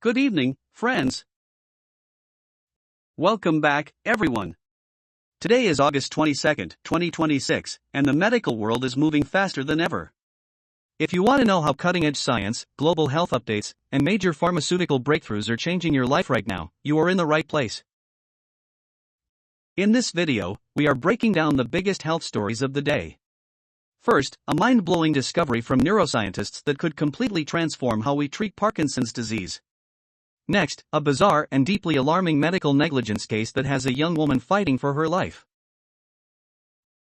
Good evening, friends. Welcome back, everyone. Today is August 22nd, 2026, and the medical world is moving faster than ever. If you want to know how cutting-edge science, global health updates, and major pharmaceutical breakthroughs are changing your life right now, you are in the right place. In this video, we are breaking down the biggest health stories of the day. First, a mind-blowing discovery from neuroscientists that could completely transform how we treat Parkinson's disease. Next, a bizarre and deeply alarming medical negligence case that has a young woman fighting for her life.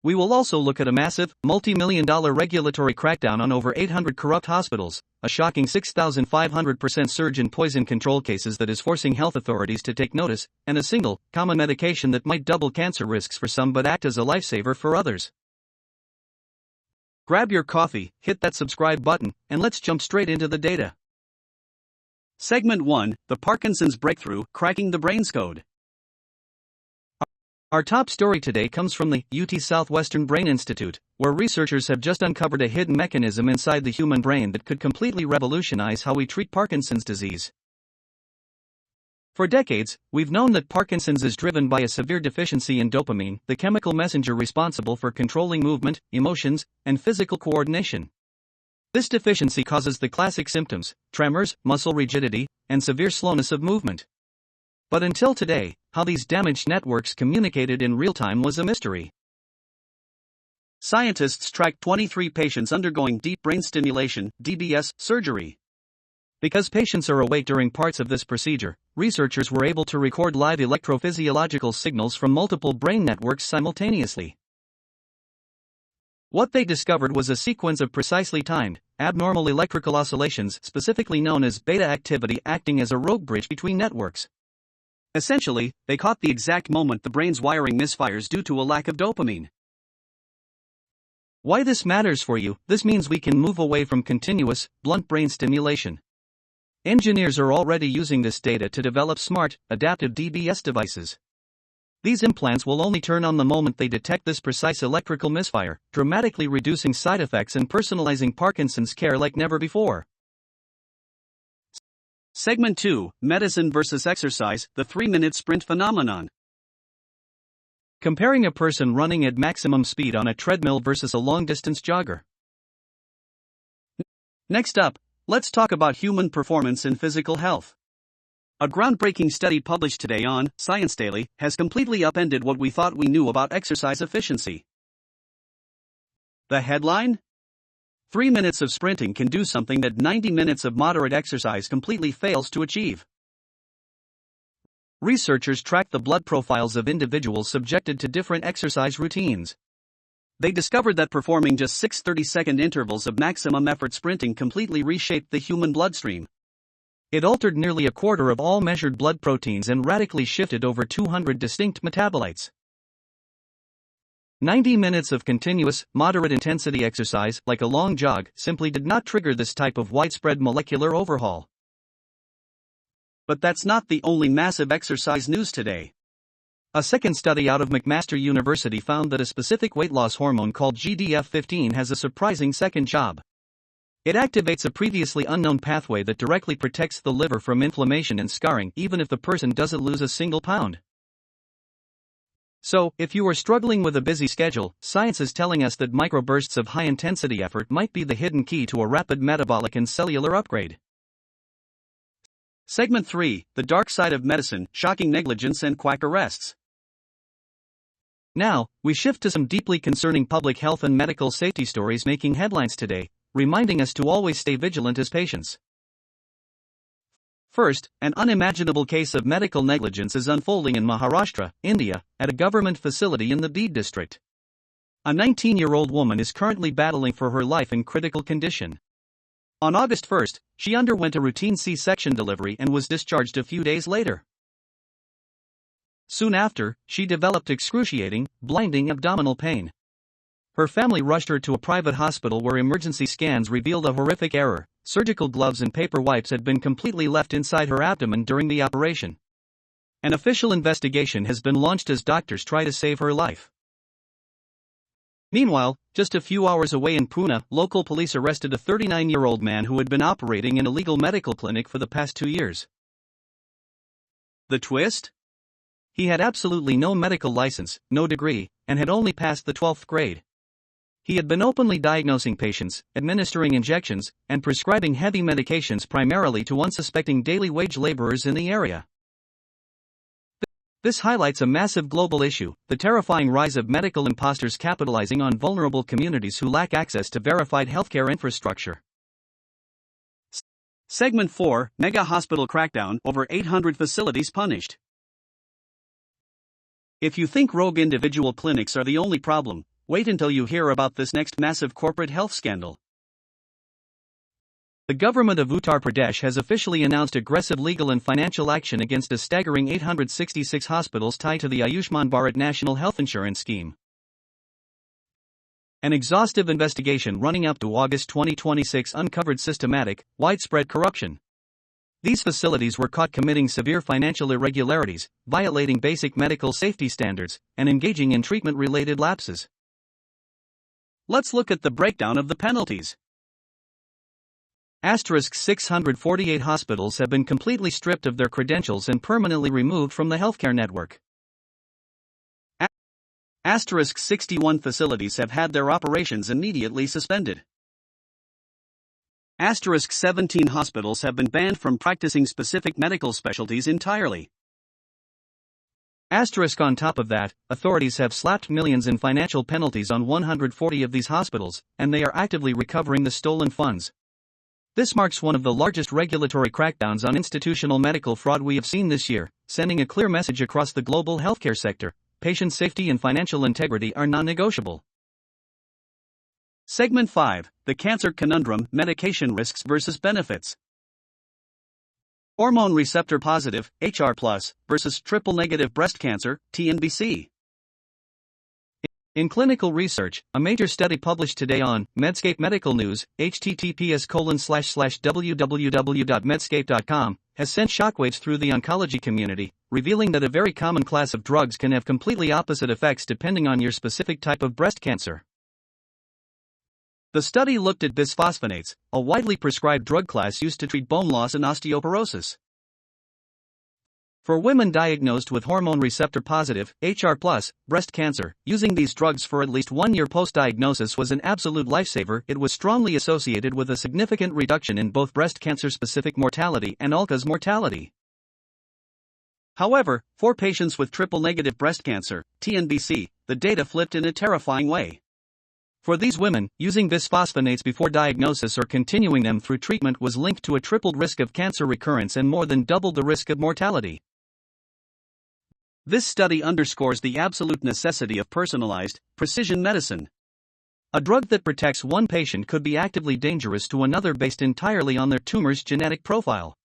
We will also look at a massive, multi-million-dollar regulatory crackdown on over 800 corrupt hospitals, a shocking 6,500% surge in poison control cases that is forcing health authorities to take notice, and a single, common medication that might double cancer risks for some but act as a lifesaver for others. Grab your coffee, hit that subscribe button, and let's jump straight into the data. Segment 1, The Parkinson's Breakthrough, Cracking the Brain's Code. Our top story today comes from the UT Southwestern Brain Institute, where researchers have just uncovered a hidden mechanism inside the human brain that could completely revolutionize how we treat Parkinson's disease. For decades, we've known that Parkinson's is driven by a severe deficiency in dopamine, the chemical messenger responsible for controlling movement, emotions, and physical coordination. This deficiency causes the classic symptoms: tremors, muscle rigidity, and severe slowness of movement. But until today, how these damaged networks communicated in real time was a mystery. Scientists tracked 23 patients undergoing deep brain stimulation (DBS) surgery. Because patients are awake during parts of this procedure, researchers were able to record live electrophysiological signals from multiple brain networks simultaneously. What they discovered was a sequence of precisely timed, abnormal electrical oscillations, specifically known as beta activity, acting as a rogue bridge between networks. Essentially, they caught the exact moment the brain's wiring misfires due to a lack of dopamine. Why this matters for you? This means we can move away from continuous, blunt brain stimulation. Engineers are already using this data to develop smart, adaptive DBS devices. These implants will only turn on the moment they detect this precise electrical misfire, dramatically reducing side effects and personalizing Parkinson's care like never before. Segment 2, Medicine versus Exercise, the 3-minute sprint phenomenon. Comparing a person running at maximum speed on a treadmill versus a long-distance jogger. Next up, let's talk about human performance in physical health. A groundbreaking study published today on Science Daily has completely upended what we thought we knew about exercise efficiency. The headline? 3 minutes of sprinting can do something that 90 minutes of moderate exercise completely fails to achieve. Researchers tracked the blood profiles of individuals subjected to different exercise routines. They discovered that performing just 6 30-second intervals of maximum effort sprinting completely reshaped the human bloodstream. It altered nearly a quarter of all measured blood proteins and radically shifted over 200 distinct metabolites. 90 minutes of continuous, moderate-intensity exercise, like a long jog, simply did not trigger this type of widespread molecular overhaul. But that's not the only massive exercise news today. A second study out of McMaster University found that a specific weight loss hormone called GDF-15 has a surprising second job. It activates a previously unknown pathway that directly protects the liver from inflammation and scarring, even if the person doesn't lose a single pound. So, if you are struggling with a busy schedule, science is telling us that microbursts of high-intensity effort might be the hidden key to a rapid metabolic and cellular upgrade. Segment 3, The Dark Side of Medicine, Shocking Negligence and Quack Arrests. Now, we shift to some deeply concerning public health and medical safety stories making headlines today, reminding us to always stay vigilant as patients. First, an unimaginable case of medical negligence is unfolding in Maharashtra, India, at a government facility in the Beed district. A 19-year-old woman is currently battling for her life in critical condition. On August 1st, she underwent a routine C-section delivery and was discharged a few days later. Soon after, she developed excruciating, blinding abdominal pain. Her family rushed her to a private hospital where emergency scans revealed a horrific error. Surgical gloves and paper wipes had been completely left inside her abdomen during the operation. An official investigation has been launched as doctors try to save her life. Meanwhile, just a few hours away in Pune, local police arrested a 39-year-old man who had been operating an illegal medical clinic for the past 2 years. The twist? He had absolutely no medical license, no degree, and had only passed the 12th grade. He had been openly diagnosing patients, administering injections, and prescribing heavy medications primarily to unsuspecting daily wage laborers in the area. This highlights a massive global issue, the terrifying rise of medical imposters capitalizing on vulnerable communities who lack access to verified healthcare infrastructure. Segment 4, Mega Hospital Crackdown, over 800 facilities punished. If you think rogue individual clinics are the only problem, wait until you hear about this next massive corporate health scandal. The government of Uttar Pradesh has officially announced aggressive legal and financial action against a staggering 866 hospitals tied to the Ayushman Bharat National Health Insurance Scheme. An exhaustive investigation running up to August 2026 uncovered systematic, widespread corruption. These facilities were caught committing severe financial irregularities, violating basic medical safety standards, and engaging in treatment-related lapses. Let's look at the breakdown of the penalties. 648 hospitals have been completely stripped of their credentials and permanently removed from the healthcare network. 61 facilities have had their operations immediately suspended. 17 hospitals have been banned from practicing specific medical specialties entirely. On top of that, authorities have slapped millions in financial penalties on 140 of these hospitals, and they are actively recovering the stolen funds. This marks one of the largest regulatory crackdowns on institutional medical fraud we have seen this year, sending a clear message across the global healthcare sector: patient safety and financial integrity are non-negotiable. Segment 5, The Cancer Conundrum, Medication Risks versus Benefits. Hormone receptor positive, HR+, versus triple-negative breast cancer, TNBC. In clinical research, a major study published today on Medscape Medical News, https://www.medscape.com, has sent shockwaves through the oncology community, revealing that a very common class of drugs can have completely opposite effects depending on your specific type of breast cancer. The study looked at bisphosphonates, a widely prescribed drug class used to treat bone loss and osteoporosis. For women diagnosed with hormone receptor positive, HR+, breast cancer, using these drugs for at least 1 year post-diagnosis was an absolute lifesaver. It was strongly associated with a significant reduction in both breast cancer-specific mortality and all-cause mortality. However, for patients with triple-negative breast cancer, TNBC, the data flipped in a terrifying way. For these women, using bisphosphonates before diagnosis or continuing them through treatment was linked to a tripled risk of cancer recurrence and more than doubled the risk of mortality. This study underscores the absolute necessity of personalized, precision medicine. A drug that protects one patient could be actively dangerous to another based entirely on their tumor's genetic profile.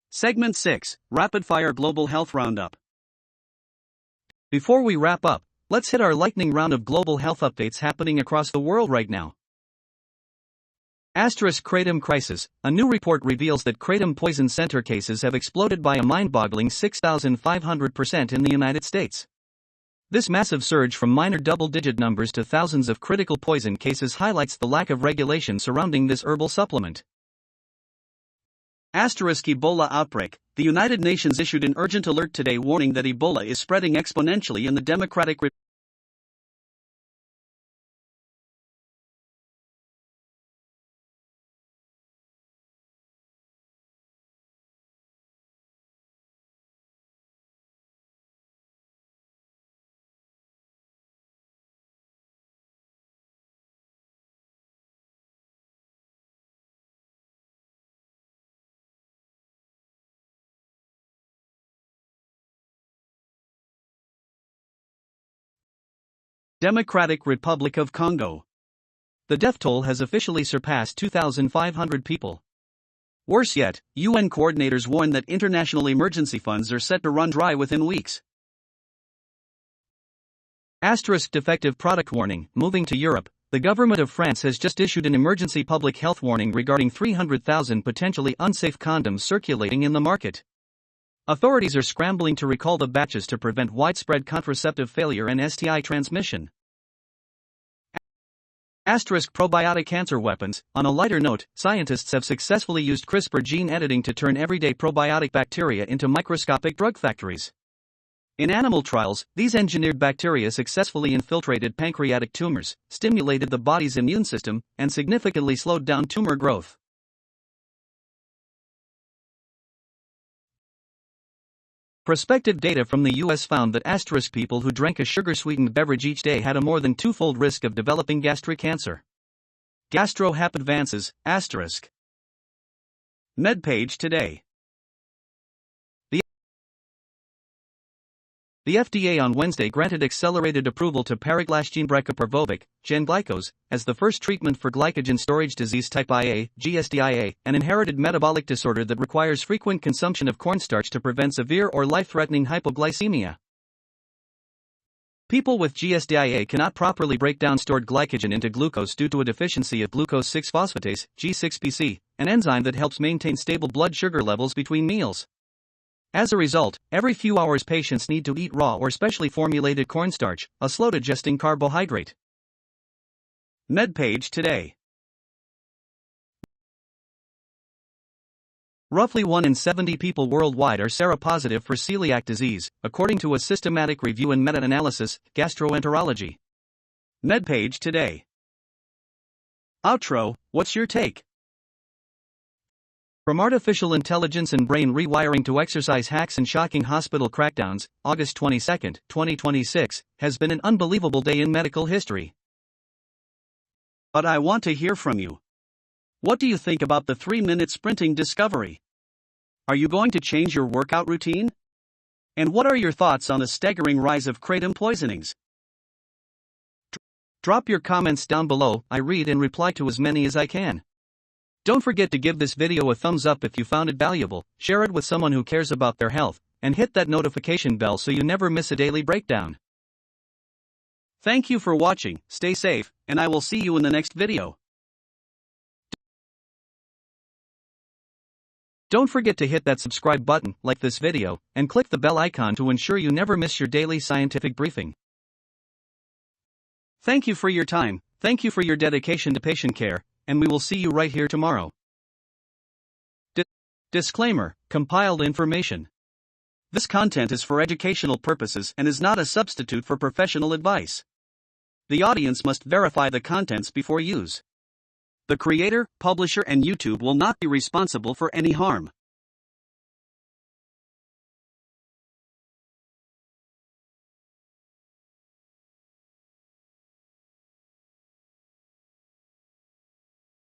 Segment 6, Rapid Fire Global Health Roundup. Before we wrap up, let's hit our lightning round of global health updates happening across the world right now. Kratom crisis. A new report reveals that kratom poison center cases have exploded by a mind-boggling 6,500% in the United States. This massive surge from minor double-digit numbers to thousands of critical poison cases highlights the lack of regulation surrounding this herbal supplement. Ebola outbreak. The United Nations issued an urgent alert today warning that Ebola is spreading exponentially in the Democratic Republic of Congo. The death toll has officially surpassed 2,500 people. Worse yet, UN coordinators warn that international emergency funds are set to run dry within weeks. Defective product warning. Moving to Europe, the government of France has just issued an emergency public health warning regarding 300,000 potentially unsafe condoms circulating in the market. Authorities are scrambling to recall the batches to prevent widespread contraceptive failure and STI transmission. Asterisk probiotic cancer weapons. On a lighter note, scientists have successfully used CRISPR gene editing to turn everyday probiotic bacteria into microscopic drug factories. In animal trials, these engineered bacteria successfully infiltrated pancreatic tumors, stimulated the body's immune system, and significantly slowed down tumor growth. Prospective data from the US found that asterisk people who drank a sugar-sweetened beverage each day had a more than twofold risk of developing gastric cancer. Gastro-hap advances, asterisk. MedPage today. The FDA on Wednesday granted accelerated approval to paraglastine brachyparvovic, glycose, as the first treatment for glycogen storage disease type Ia, GSDIA, an inherited metabolic disorder that requires frequent consumption of cornstarch to prevent severe or life-threatening hypoglycemia. People with GSDIA cannot properly break down stored glycogen into glucose due to a deficiency of glucose 6-phosphatase, G6PC, an enzyme that helps maintain stable blood sugar levels between meals. As a result, every few hours patients need to eat raw or specially formulated cornstarch, a slow-digesting carbohydrate. MedPage today. Roughly 1 in 70 people worldwide are seropositive for celiac disease, according to a systematic review and meta-analysis, Gastroenterology. MedPage today. Outro, what's your take? From artificial intelligence and brain rewiring to exercise hacks and shocking hospital crackdowns, August 22, 2026, has been an unbelievable day in medical history. But I want to hear from you. What do you think about the 3-minute sprinting discovery? Are you going to change your workout routine? And what are your thoughts on the staggering rise of kratom poisonings? Drop your comments down below. I read and reply to as many as I can. Don't forget to give this video a thumbs up if you found it valuable, share it with someone who cares about their health, and hit that notification bell so you never miss a daily breakdown. Thank you for watching, stay safe, and I will see you in the next video. Don't forget to hit that subscribe button, like this video, and click the bell icon to ensure you never miss your daily scientific briefing. Thank you for your time, thank you for your dedication to patient care, and we will see you right here tomorrow. Disclaimer, compiled information. This content is for educational purposes and is not a substitute for professional advice. The audience must verify the contents before use. The creator, publisher, and YouTube will not be responsible for any harm.